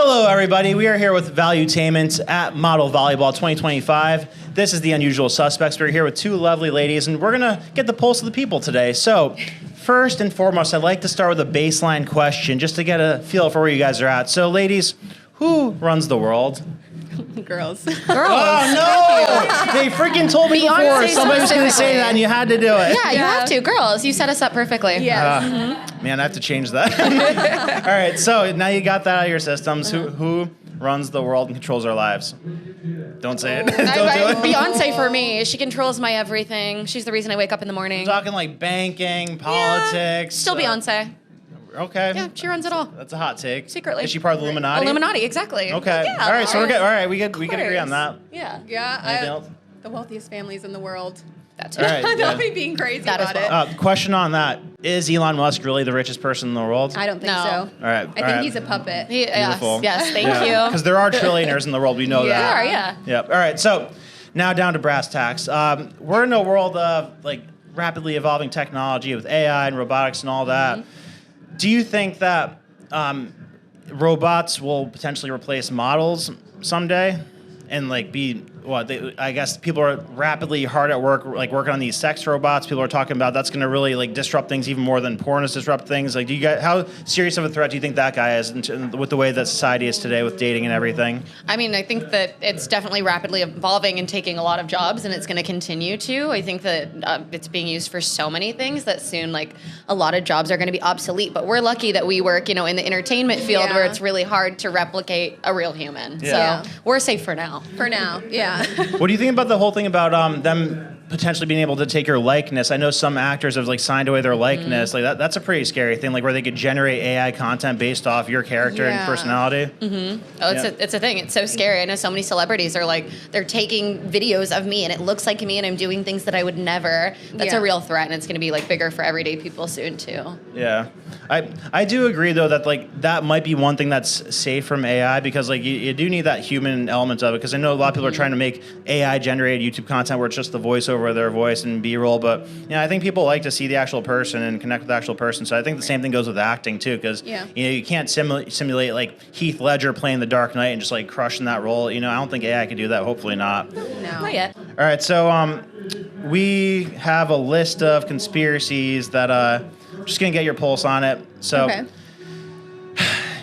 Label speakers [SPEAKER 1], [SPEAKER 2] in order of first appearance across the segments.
[SPEAKER 1] Hello, everybody. We are here with Valuetainment at Model Volleyball 2025. This is the Unusual Suspects. We're here with two lovely ladies, and we're going to get the pulse of the people today. So, first and foremost, I'd like to start with a baseline question just to get a feel for where you guys are at. So, ladies, who runs the world?
[SPEAKER 2] Girls.
[SPEAKER 1] Oh, no! They freaking told me before somebody was going to say that, and you had to do it.
[SPEAKER 3] Yeah, you have to. Girls, you set us up perfectly.
[SPEAKER 2] Yes.
[SPEAKER 1] Man, I have to change that. All right, so now you got that out of your systems. Who runs the world and controls our lives? Don't say it. Don't do it.
[SPEAKER 3] Beyonce for me. She controls my everything. She's the reason I wake up in the morning.
[SPEAKER 1] I'm talking like banking, politics.
[SPEAKER 3] Still Beyonce.
[SPEAKER 1] Okay.
[SPEAKER 3] Yeah, she runs it all.
[SPEAKER 1] That's a hot take.
[SPEAKER 3] Secretly.
[SPEAKER 1] Is she part of the Illuminati?
[SPEAKER 3] Illuminati, exactly.
[SPEAKER 1] Okay.
[SPEAKER 3] Yeah,
[SPEAKER 1] all right, so we're good. All right, we can
[SPEAKER 3] course.
[SPEAKER 1] agree on that.
[SPEAKER 3] Yeah.
[SPEAKER 1] Anything
[SPEAKER 2] Yeah.
[SPEAKER 1] else?
[SPEAKER 2] The wealthiest families in the world.
[SPEAKER 3] That's
[SPEAKER 1] All right.
[SPEAKER 2] Not
[SPEAKER 1] yeah.
[SPEAKER 2] me being crazy
[SPEAKER 3] That as
[SPEAKER 2] about it.
[SPEAKER 1] Question on that. Is Elon Musk really the richest person in the world?
[SPEAKER 2] I don't think
[SPEAKER 3] No.
[SPEAKER 2] so.
[SPEAKER 1] All right.
[SPEAKER 2] I think he's a puppet.
[SPEAKER 1] Beautiful.
[SPEAKER 3] Yes, thank you.
[SPEAKER 1] Because there are trillionaires in the world. We know
[SPEAKER 2] Yeah.
[SPEAKER 1] that.
[SPEAKER 3] There are, yeah.
[SPEAKER 1] Yep. All right. So now down to brass tacks. We're in a world of like rapidly evolving technology with AI and robotics and all that.
[SPEAKER 3] Mm-hmm.
[SPEAKER 1] Do you think that robots will potentially replace models someday, and like be what? I guess people are rapidly hard at work, like working on these sex robots. People are talking about that's going to really like disrupt things even more than porn has disrupt things. Like, do you guys, how serious of a threat do you think that guy is with the way that society is today with dating and everything?
[SPEAKER 3] I mean, I think that it's definitely rapidly evolving and taking a lot of jobs, and it's going to continue to. I think that it's being used for so many things that soon, like, a lot of jobs are going to be obsolete. But we're lucky that we work, in the entertainment field where it's really hard to replicate a real human.
[SPEAKER 1] Yeah.
[SPEAKER 3] So we're safe for now.
[SPEAKER 2] For now, yeah.
[SPEAKER 1] What do you think about the whole thing about them potentially being able to take your likeness? I know some actors have like signed away their likeness. Like that's a pretty scary thing. Like where they could generate AI content based off your character and personality.
[SPEAKER 3] Oh, it's a thing. It's so scary. I know so many celebrities are like, they're taking videos of me and it looks like me and I'm doing things that I would never. That's a real threat, and it's going to be like bigger for everyday people soon too.
[SPEAKER 1] Yeah. I do agree though that like that might be one thing that's safe from AI, because like you do need that human element of it, because I know a lot of people are trying to make AI generated YouTube content where it's just the voiceover of their voice and B-roll, but I think people like to see the actual person and connect with the actual person. So I think the same thing goes with acting too, because you can't simulate like Heath Ledger playing the Dark Knight and just like crushing that role. I don't think AI could do that. Hopefully not.
[SPEAKER 2] No.
[SPEAKER 3] Not yet.
[SPEAKER 1] All right, so we have a list of conspiracies that I'm just gonna get your pulse on it. So,
[SPEAKER 2] Okay.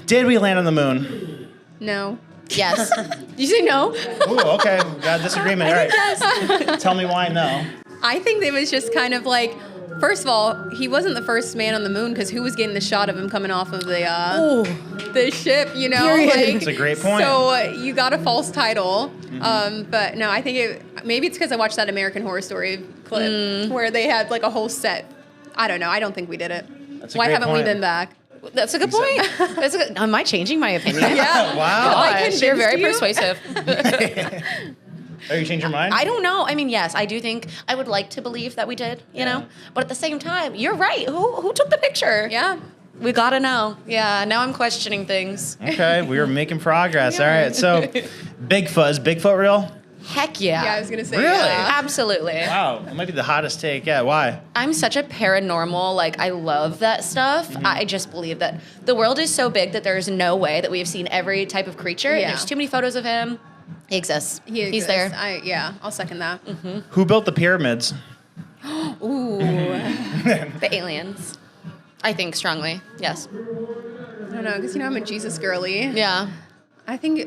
[SPEAKER 1] Did we land on the moon?
[SPEAKER 2] No.
[SPEAKER 3] Yes.
[SPEAKER 2] Did you say no?
[SPEAKER 1] Ooh, okay, we got a disagreement. All right, tell me why no.
[SPEAKER 2] I think it was just kind of like, first of all, he wasn't the first man on the moon, because who was getting the shot of him coming off of the ship,
[SPEAKER 3] Period.
[SPEAKER 1] That's a great point.
[SPEAKER 2] So you got a false title. But no, I think maybe it's because I watched that American Horror Story clip where they had like a whole set. I don't know. I don't think we did it.
[SPEAKER 1] That's a
[SPEAKER 2] Why
[SPEAKER 1] great
[SPEAKER 2] haven't
[SPEAKER 1] point.
[SPEAKER 2] we been back?
[SPEAKER 3] That's a good point. Am I changing my opinion?
[SPEAKER 2] Yeah.
[SPEAKER 1] Wow.
[SPEAKER 3] Gosh, you're very
[SPEAKER 2] convinced you?
[SPEAKER 3] persuasive.
[SPEAKER 1] Are you changing your mind?
[SPEAKER 3] I don't know. I mean, yes, I do think I would like to believe that we did, you know? But at the same time, you're right. Who took the picture?
[SPEAKER 2] Yeah.
[SPEAKER 3] We gotta know. Yeah, now I'm questioning things.
[SPEAKER 1] Okay, we were making progress. All right, so Bigfoot, is Bigfoot real?
[SPEAKER 3] Heck yeah.
[SPEAKER 2] Yeah, I was gonna say.
[SPEAKER 1] Really?
[SPEAKER 2] Yeah.
[SPEAKER 3] Absolutely.
[SPEAKER 1] Wow, that might be the hottest take. Yeah, why?
[SPEAKER 3] I'm such a paranormal, like, I love that stuff. I just believe that the world is so big that there's no way that we've seen every type of creature.
[SPEAKER 2] Yeah.
[SPEAKER 3] There's too many photos of him. He exists. He's there.
[SPEAKER 2] I'll second that.
[SPEAKER 1] Who built the pyramids?
[SPEAKER 2] Ooh.
[SPEAKER 3] The aliens. I think strongly. Yes.
[SPEAKER 2] I don't know, because I'm a Jesus girly.
[SPEAKER 3] Yeah.
[SPEAKER 2] I think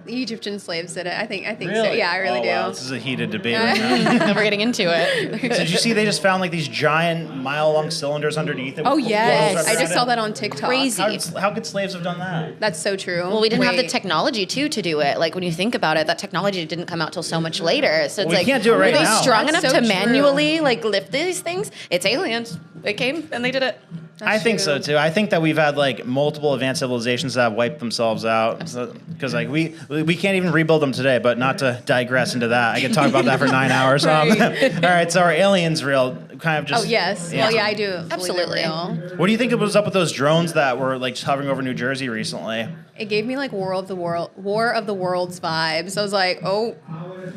[SPEAKER 2] the Egyptian slaves did it. I think so.
[SPEAKER 1] Really?
[SPEAKER 2] Yeah, I really do.
[SPEAKER 1] Wow, this is a heated debate right now.
[SPEAKER 3] We're getting into it.
[SPEAKER 1] Did you see they just found like these giant mile-long cylinders underneath it?
[SPEAKER 2] Oh
[SPEAKER 1] with
[SPEAKER 2] yes,
[SPEAKER 1] clothes
[SPEAKER 2] I
[SPEAKER 1] wrapped
[SPEAKER 2] just
[SPEAKER 1] around
[SPEAKER 2] saw
[SPEAKER 1] it?
[SPEAKER 2] that on TikTok.
[SPEAKER 3] Crazy.
[SPEAKER 1] How could slaves have done that?
[SPEAKER 2] That's so true.
[SPEAKER 3] Well, we didn't have the
[SPEAKER 2] Wait.
[SPEAKER 3] technology to do it. Like when you think about it, that technology didn't come out till so much later. So it's
[SPEAKER 1] We
[SPEAKER 3] like,
[SPEAKER 1] can't do it right
[SPEAKER 3] were they
[SPEAKER 1] now.
[SPEAKER 3] strong
[SPEAKER 2] That's
[SPEAKER 3] enough
[SPEAKER 2] so
[SPEAKER 3] to
[SPEAKER 2] true.
[SPEAKER 3] manually like lift these things? It's aliens. They came and they did it.
[SPEAKER 1] I think
[SPEAKER 2] true.
[SPEAKER 1] so too. I think that we've had like multiple advanced civilizations that have wiped themselves out. Because like we can't even rebuild them today. But not to digress into that, I could talk about that for 9 hours.
[SPEAKER 2] Right.
[SPEAKER 1] All right, so are aliens real? Kind of just.
[SPEAKER 2] Oh yes.
[SPEAKER 1] Yeah.
[SPEAKER 2] Well, yeah, I do. believe they're
[SPEAKER 3] Absolutely.
[SPEAKER 2] real.
[SPEAKER 1] What do you think was up with those drones that were like just hovering over New Jersey recently?
[SPEAKER 2] It gave me like War of the Worlds vibes. I was like, oh,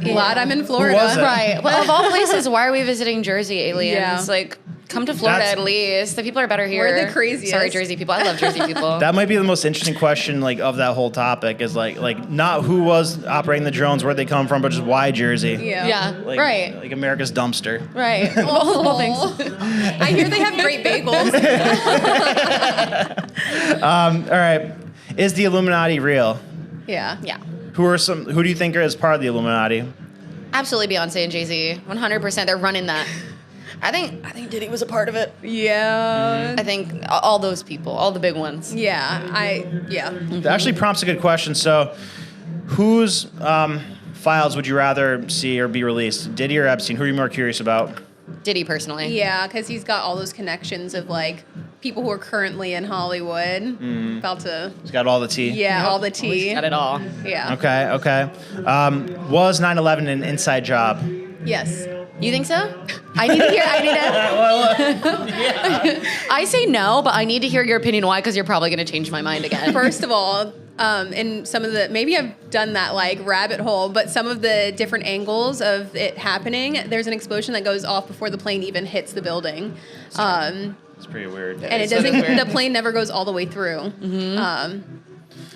[SPEAKER 2] glad I'm in Florida.
[SPEAKER 1] was it?
[SPEAKER 3] Right. Well, of all places, why are we visiting Jersey aliens?
[SPEAKER 2] Yeah.
[SPEAKER 3] Like, Come to Florida
[SPEAKER 1] That's-
[SPEAKER 3] at least. The people are better here.
[SPEAKER 2] We're the craziest.
[SPEAKER 3] Sorry, Jersey people. I love Jersey people.
[SPEAKER 1] That might be the most interesting question, like, of that whole topic is like not who was operating the drones, where they come from, but just why Jersey.
[SPEAKER 3] yeah,
[SPEAKER 1] Like,
[SPEAKER 3] right.
[SPEAKER 1] Like America's dumpster.
[SPEAKER 3] Right. Well, thanks.
[SPEAKER 2] I hear they have great bagels.
[SPEAKER 1] All right. Is the Illuminati real?
[SPEAKER 2] Yeah.
[SPEAKER 3] Yeah.
[SPEAKER 1] Who do you think is part of the Illuminati?
[SPEAKER 3] Absolutely Beyonce and Jay-Z. 100%. They're running that. I think Diddy was a part of it.
[SPEAKER 2] Yeah.
[SPEAKER 3] I think all those people, all the big ones.
[SPEAKER 2] Yeah.
[SPEAKER 1] That actually prompts a good question. So, whose files would you rather see or be released? Diddy or Epstein? Who are you more curious about?
[SPEAKER 3] Diddy personally.
[SPEAKER 2] Yeah, because he's got all those connections of like people who are currently in Hollywood. About to.
[SPEAKER 1] He's got all the tea.
[SPEAKER 2] Yeah, all the tea.
[SPEAKER 3] He's got it all.
[SPEAKER 2] Yeah.
[SPEAKER 1] Okay. Was 9/11 an inside job?
[SPEAKER 2] Yes.
[SPEAKER 3] You think so? I need to hear. I say no, but I need to hear your opinion. Why? Because you're probably going to change my mind again.
[SPEAKER 2] First of all, in some of the, maybe I've done that like rabbit hole, but some of the different angles of it happening, there's an explosion that goes off before the plane even hits the building.
[SPEAKER 1] It's pretty weird.
[SPEAKER 2] And it doesn't, the plane never goes all the way through.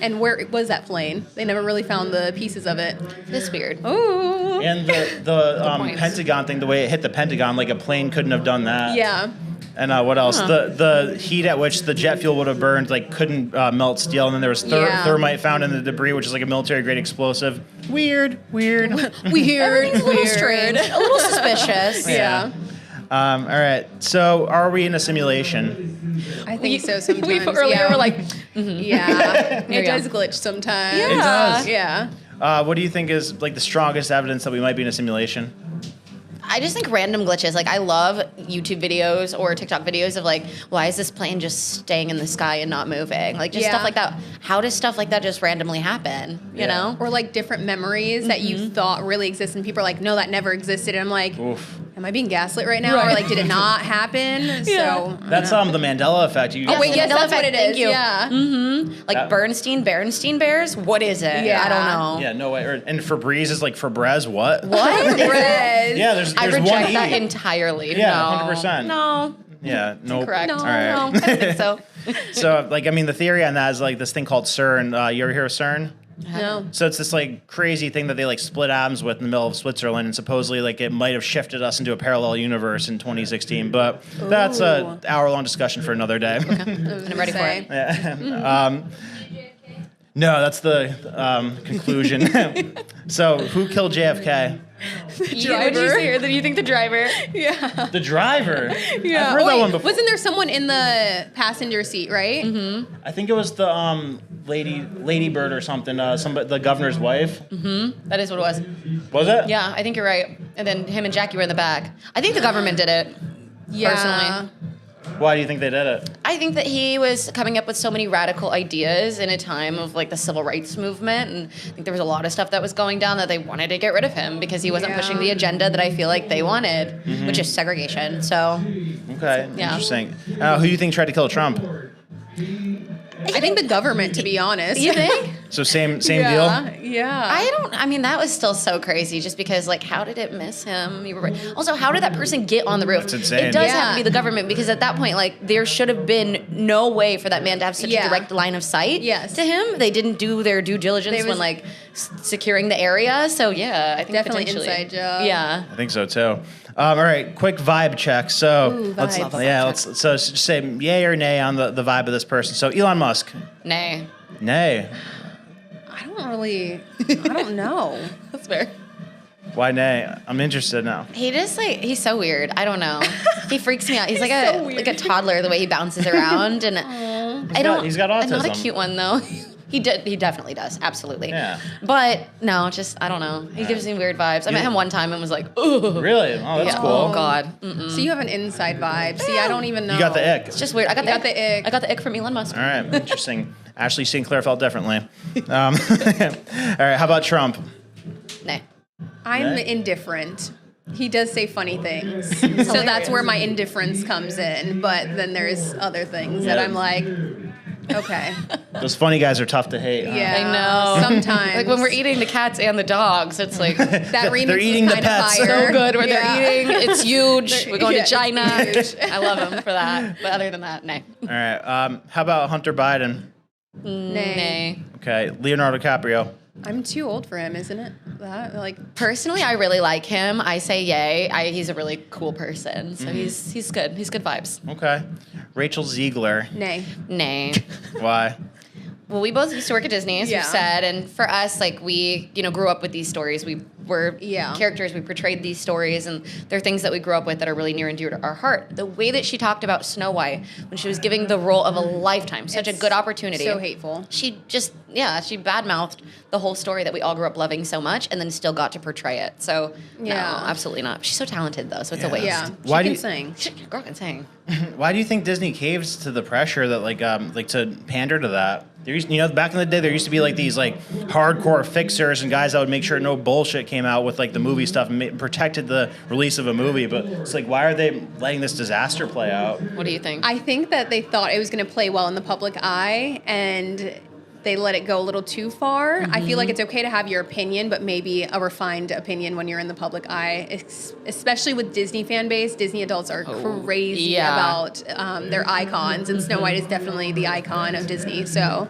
[SPEAKER 2] And where was that plane? They never really found the pieces of it.
[SPEAKER 3] It's weird.
[SPEAKER 2] Oh.
[SPEAKER 1] And the
[SPEAKER 3] points.
[SPEAKER 1] Pentagon thing, the way it hit the Pentagon, like a plane couldn't have done that.
[SPEAKER 2] Yeah.
[SPEAKER 1] And what else? The heat at which the jet fuel would have burned couldn't melt steel, and then there was thermite found in the debris, which is like a military grade explosive. Weird.
[SPEAKER 2] Weird.
[SPEAKER 3] Everything's a little strange, a little suspicious.
[SPEAKER 2] Yeah.
[SPEAKER 1] All right. So, are we in a simulation?
[SPEAKER 2] I think so sometimes.
[SPEAKER 3] We earlier were like,
[SPEAKER 2] yeah. It
[SPEAKER 3] we go.
[SPEAKER 2] does glitch sometimes.
[SPEAKER 3] Yeah. It
[SPEAKER 1] does.
[SPEAKER 2] Yeah.
[SPEAKER 1] What do you think is like the strongest evidence that we might be in a simulation?
[SPEAKER 3] I just think random glitches. Like I love YouTube videos or TikTok videos of like, why is this plane just staying in the sky and not moving? Like just stuff like that. How does stuff like that just randomly happen? You know?
[SPEAKER 2] Or like different memories that you thought really existed, and people are like, no, that never existed. And I'm like,
[SPEAKER 1] Oof.
[SPEAKER 2] am I being gaslit right now? Or like, did it not happen? So I
[SPEAKER 1] That's
[SPEAKER 2] don't know.
[SPEAKER 1] the Mandela effect.
[SPEAKER 2] Oh wait,
[SPEAKER 3] the
[SPEAKER 2] yes,
[SPEAKER 3] Mandela
[SPEAKER 2] that's what
[SPEAKER 3] effect,
[SPEAKER 2] it
[SPEAKER 3] thank
[SPEAKER 2] is.
[SPEAKER 3] you.
[SPEAKER 2] Yeah.
[SPEAKER 3] Like Berenstein Bears? What is it?
[SPEAKER 2] Yeah.
[SPEAKER 3] I don't know.
[SPEAKER 1] Yeah, no way. And Febreze is like Febreze. What?
[SPEAKER 3] What?
[SPEAKER 2] Perez.
[SPEAKER 1] Yeah, there's
[SPEAKER 3] I
[SPEAKER 1] one
[SPEAKER 3] reject
[SPEAKER 1] E.
[SPEAKER 3] that entirely.
[SPEAKER 1] Yeah,
[SPEAKER 3] no.
[SPEAKER 1] 100%.
[SPEAKER 3] No.
[SPEAKER 1] Yeah, no.
[SPEAKER 3] Correct.
[SPEAKER 2] No.
[SPEAKER 1] All right.
[SPEAKER 3] No, I don't think so.
[SPEAKER 1] So, the theory on that is like this thing called CERN. You ever hear of CERN?
[SPEAKER 2] No.
[SPEAKER 1] So it's this like crazy thing that they like split atoms with in the middle of Switzerland, and supposedly like it might have shifted us into a parallel universe in 2016. But that's an hour-long discussion for another day.
[SPEAKER 3] I'm ready for it.
[SPEAKER 1] Yeah. No, that's the conclusion. So who killed JFK?
[SPEAKER 3] What did you say? Do you think the driver?
[SPEAKER 2] Yeah.
[SPEAKER 1] The driver.
[SPEAKER 2] Yeah.
[SPEAKER 1] I've heard that one before.
[SPEAKER 2] Wasn't there someone in the passenger seat, right? Mm-hmm.
[SPEAKER 1] I think it was the Lady Bird or something. The governor's wife.
[SPEAKER 3] That is what it was.
[SPEAKER 1] Was it?
[SPEAKER 3] Yeah, I think you're right. And then him and Jackie were in the back. I think the government did it.
[SPEAKER 2] Yeah.
[SPEAKER 3] Personally.
[SPEAKER 1] Why do you think they did it?
[SPEAKER 3] I think that he was coming up with so many radical ideas in a time of like the civil rights movement, and I think there was a lot of stuff that was going down that they wanted to get rid of him because he wasn't pushing the agenda that I feel like they wanted, which is segregation. So,
[SPEAKER 1] Okay,
[SPEAKER 3] Yeah.
[SPEAKER 1] interesting. Who do you think tried to kill Trump?
[SPEAKER 2] I think the government, to be honest.
[SPEAKER 3] you think?
[SPEAKER 1] So same deal.
[SPEAKER 2] Yeah.
[SPEAKER 3] I mean, that was still so crazy just because, like, how did it miss him? You were right. Also, how did that person get on the roof?
[SPEAKER 1] It's insane.
[SPEAKER 3] It does have
[SPEAKER 2] Yeah.
[SPEAKER 3] to be the government because at that point, like, there should have been no way for that man to have such a
[SPEAKER 2] Yeah.
[SPEAKER 3] direct line of sight
[SPEAKER 2] Yes.
[SPEAKER 3] to him. They didn't do their due diligence
[SPEAKER 2] They was-
[SPEAKER 3] when, like, securing the area. So, yeah, I think
[SPEAKER 2] Definitely
[SPEAKER 3] potentially.
[SPEAKER 2] inside job.
[SPEAKER 3] Yeah.
[SPEAKER 1] I think so too. All right, quick vibe check. So
[SPEAKER 2] Ooh,
[SPEAKER 1] let's
[SPEAKER 2] vibes.
[SPEAKER 1] just say yay or nay on the vibe of this person. So Elon Musk,
[SPEAKER 3] Nay.
[SPEAKER 1] nay.
[SPEAKER 2] I don't know.
[SPEAKER 3] That's fair.
[SPEAKER 1] Why nay? I'm interested now.
[SPEAKER 3] He just like he's so weird. I don't know. He freaks me out. He's like
[SPEAKER 2] so
[SPEAKER 3] a
[SPEAKER 2] weird.
[SPEAKER 3] like a toddler the way he bounces around, and
[SPEAKER 1] He's got autism.
[SPEAKER 3] Not a cute one though. He definitely does. Absolutely.
[SPEAKER 1] Yeah.
[SPEAKER 3] But no, just I don't know. He gives me weird vibes. I met him one time and was like, ugh.
[SPEAKER 1] Really? Oh, that's
[SPEAKER 3] Yeah.
[SPEAKER 1] cool.
[SPEAKER 3] Oh God. Mm-mm.
[SPEAKER 2] So you have an inside vibe. See, I don't even know.
[SPEAKER 1] You got the ick.
[SPEAKER 3] It's just weird. I got
[SPEAKER 2] You got the ick.
[SPEAKER 3] I got the ick from Elon Musk.
[SPEAKER 1] All right, interesting. Ashley Sinclair felt differently. All right, how about Trump?
[SPEAKER 3] Nah.
[SPEAKER 2] I'm
[SPEAKER 1] Nay?
[SPEAKER 2] indifferent. He does say funny things. So that's where my indifference comes in. But then there's other things that
[SPEAKER 1] Yeah.
[SPEAKER 2] I'm like, Okay.
[SPEAKER 1] Those funny guys are tough to hate. Huh?
[SPEAKER 2] Yeah.
[SPEAKER 3] I know.
[SPEAKER 2] Sometimes.
[SPEAKER 3] Like when we're eating the cats and the dogs, it's like
[SPEAKER 2] that remix
[SPEAKER 1] They're eating
[SPEAKER 2] was
[SPEAKER 1] the
[SPEAKER 2] kind of
[SPEAKER 1] pets.
[SPEAKER 2] fire.
[SPEAKER 3] so good where
[SPEAKER 2] Yeah.
[SPEAKER 3] they're eating. It's huge. We're going
[SPEAKER 2] yeah,
[SPEAKER 3] to China.
[SPEAKER 2] it's huge.
[SPEAKER 3] I love them for that. But other than that, nay.
[SPEAKER 1] All right. How about Hunter Biden?
[SPEAKER 2] Nay.
[SPEAKER 1] Okay. Leonardo DiCaprio.
[SPEAKER 2] I'm too old for him, isn't it? That like
[SPEAKER 3] Personally, I really like him. I say yay. He's a really cool person. So he's good. He's good vibes.
[SPEAKER 1] Okay. Rachel Ziegler.
[SPEAKER 2] nay.
[SPEAKER 3] Nay.
[SPEAKER 1] Why?
[SPEAKER 3] Well, we both used to work at Disney, as
[SPEAKER 2] Yeah.
[SPEAKER 3] we've said, and for us, like we, grew up with these stories. We were characters. We portrayed these stories, and they're things that we grew up with that are really near and dear to our heart. The way that she talked about Snow White when she was giving the role of a lifetime, such a
[SPEAKER 2] It's
[SPEAKER 3] good opportunity.
[SPEAKER 2] So hateful.
[SPEAKER 3] She just, she badmouthed the whole story that we all grew up loving so much, and then still got to portray it. So no, absolutely not. She's so talented though, so it's a waste.
[SPEAKER 2] Yeah.
[SPEAKER 1] Why
[SPEAKER 2] she
[SPEAKER 1] do
[SPEAKER 2] can
[SPEAKER 1] you-
[SPEAKER 2] sing.
[SPEAKER 3] Girl can sing.
[SPEAKER 1] Why do you think Disney caves to the pressure that like to pander to that? There used, back in the day, there used to be like these like hardcore fixers and guys that would make sure no bullshit came out with like the movie stuff and protected the release of a movie. But it's like, why are they letting this disaster play out?
[SPEAKER 3] What do you think?
[SPEAKER 2] I think that they thought it was going to play well in the public eye, and they let it go a little too far. I feel like it's okay to have your opinion, but maybe a refined opinion when you're in the public eye, especially with Disney fan base. Disney adults are crazy about their icons, and Snow White is definitely the icon of Disney. So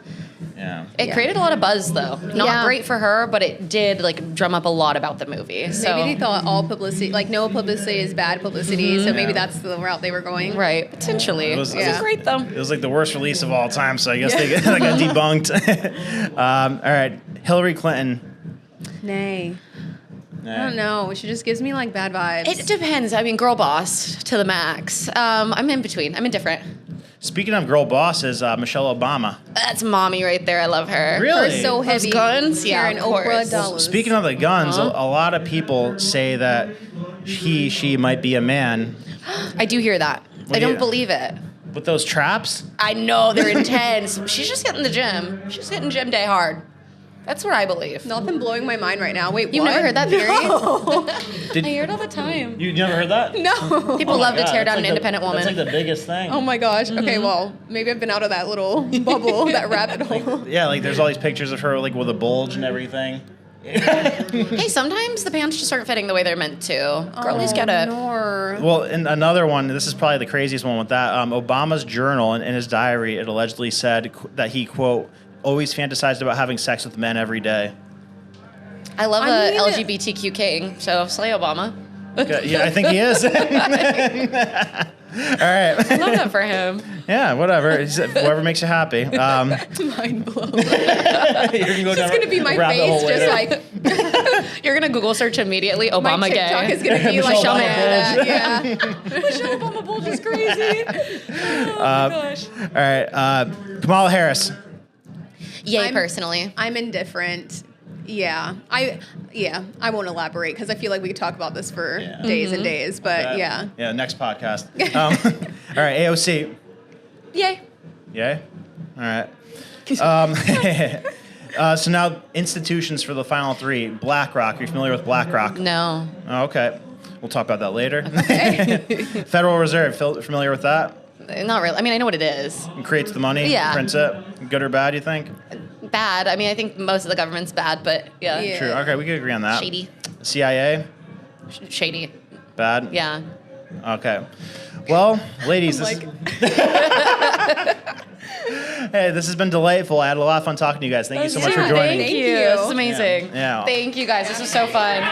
[SPEAKER 1] Yeah.
[SPEAKER 3] It created a lot of buzz, though. Not great for her, but it did like drum up a lot about the movie. So
[SPEAKER 2] maybe they thought all publicity, like no publicity is bad publicity. So maybe that's the route they were going.
[SPEAKER 3] right, potentially.
[SPEAKER 1] It was
[SPEAKER 3] great though.
[SPEAKER 1] It was like the worst release of all time, so I guess they got debunked. All right, Hillary Clinton.
[SPEAKER 2] Nay. I don't know. She just gives me like bad vibes.
[SPEAKER 3] It depends. I mean, girl boss to the max. I'm in between. I'm indifferent.
[SPEAKER 1] Speaking of girl bosses, Michelle Obama.
[SPEAKER 3] That's mommy right there. I love her.
[SPEAKER 1] Really?
[SPEAKER 2] Her so heavy.
[SPEAKER 3] Those guns? Yeah,
[SPEAKER 2] Karen
[SPEAKER 3] of
[SPEAKER 2] Oprah
[SPEAKER 3] course.
[SPEAKER 2] dollars.
[SPEAKER 1] Speaking of the guns, a lot of people say that she might be a man.
[SPEAKER 3] I do hear that.
[SPEAKER 1] What
[SPEAKER 3] I
[SPEAKER 1] do you-
[SPEAKER 3] don't believe it.
[SPEAKER 1] With those traps?
[SPEAKER 3] I know they're intense. She's just hitting the gym. She's hitting gym day hard. That's what I believe.
[SPEAKER 2] Nothing blowing my mind right now. Wait,
[SPEAKER 3] You've
[SPEAKER 2] what?
[SPEAKER 3] never heard that theory?
[SPEAKER 2] No.
[SPEAKER 3] I hear it all the time.
[SPEAKER 1] You never heard that?
[SPEAKER 2] No.
[SPEAKER 3] People love to tear
[SPEAKER 1] that's
[SPEAKER 3] down an
[SPEAKER 1] like
[SPEAKER 3] independent woman.
[SPEAKER 1] That's like the biggest thing.
[SPEAKER 2] Oh my gosh. Okay, well, maybe I've been out of that little bubble, that rabbit hole.
[SPEAKER 1] Yeah, like there's all these pictures of her like with a bulge and everything.
[SPEAKER 3] Hey, sometimes the pants just aren't fitting the way they're meant to. Girlies get it.
[SPEAKER 2] Nor.
[SPEAKER 1] Well, and another one, this is probably the craziest one with that. Obama's journal in his diary, it allegedly said that he, quote, always fantasized about having sex with men every day.
[SPEAKER 3] I love
[SPEAKER 2] I
[SPEAKER 3] a
[SPEAKER 2] mean-
[SPEAKER 3] LGBTQ king, so slay Obama.
[SPEAKER 1] Okay, yeah, I think he is. All right.
[SPEAKER 3] I love that for him.
[SPEAKER 1] Yeah, whatever. Whoever makes you happy.
[SPEAKER 2] Mind blown.
[SPEAKER 1] You're gonna go
[SPEAKER 2] It's
[SPEAKER 1] down
[SPEAKER 2] going to be my
[SPEAKER 1] rabbit
[SPEAKER 2] face
[SPEAKER 1] hole
[SPEAKER 2] just
[SPEAKER 1] later.
[SPEAKER 2] like,
[SPEAKER 3] You're gonna Google search immediately Obama
[SPEAKER 2] my TikTok
[SPEAKER 3] gay.
[SPEAKER 2] is going to be like,
[SPEAKER 1] Michelle
[SPEAKER 2] man,
[SPEAKER 1] Obama
[SPEAKER 2] yeah.
[SPEAKER 3] Michelle Obama bulge is crazy. Oh my gosh.
[SPEAKER 1] All right, Kamala Harris.
[SPEAKER 3] Yay,
[SPEAKER 2] I'm-
[SPEAKER 3] personally.
[SPEAKER 2] I'm indifferent. Yeah. I won't elaborate because I feel like we could talk about this for days and days, but yeah.
[SPEAKER 1] Yeah, next podcast. All right, AOC.
[SPEAKER 3] Yay.
[SPEAKER 1] Yay? All right. So now institutions for the final three. BlackRock. Are you familiar with BlackRock?
[SPEAKER 3] No.
[SPEAKER 1] Oh, okay. We'll talk about that later. Federal Reserve. Familiar with that?
[SPEAKER 3] Not really. I mean, I know what it is.
[SPEAKER 1] It creates the money.
[SPEAKER 3] Yeah.
[SPEAKER 1] Prints it. Good or bad, you think?
[SPEAKER 3] Bad. I mean, I think most of the government's bad, but yeah.
[SPEAKER 2] Yeah.
[SPEAKER 1] True. Okay, we could agree on that.
[SPEAKER 3] Shady.
[SPEAKER 1] CIA.
[SPEAKER 3] Shady.
[SPEAKER 1] Bad.
[SPEAKER 3] Yeah.
[SPEAKER 1] Okay. Well, ladies,
[SPEAKER 2] I'm
[SPEAKER 1] hey, this has been delightful. I had a lot of fun talking to you guys. Thank you so much for joining.
[SPEAKER 3] Thank you.
[SPEAKER 2] you.
[SPEAKER 3] This is amazing.
[SPEAKER 1] Yeah.
[SPEAKER 3] Thank you guys. This was so fun.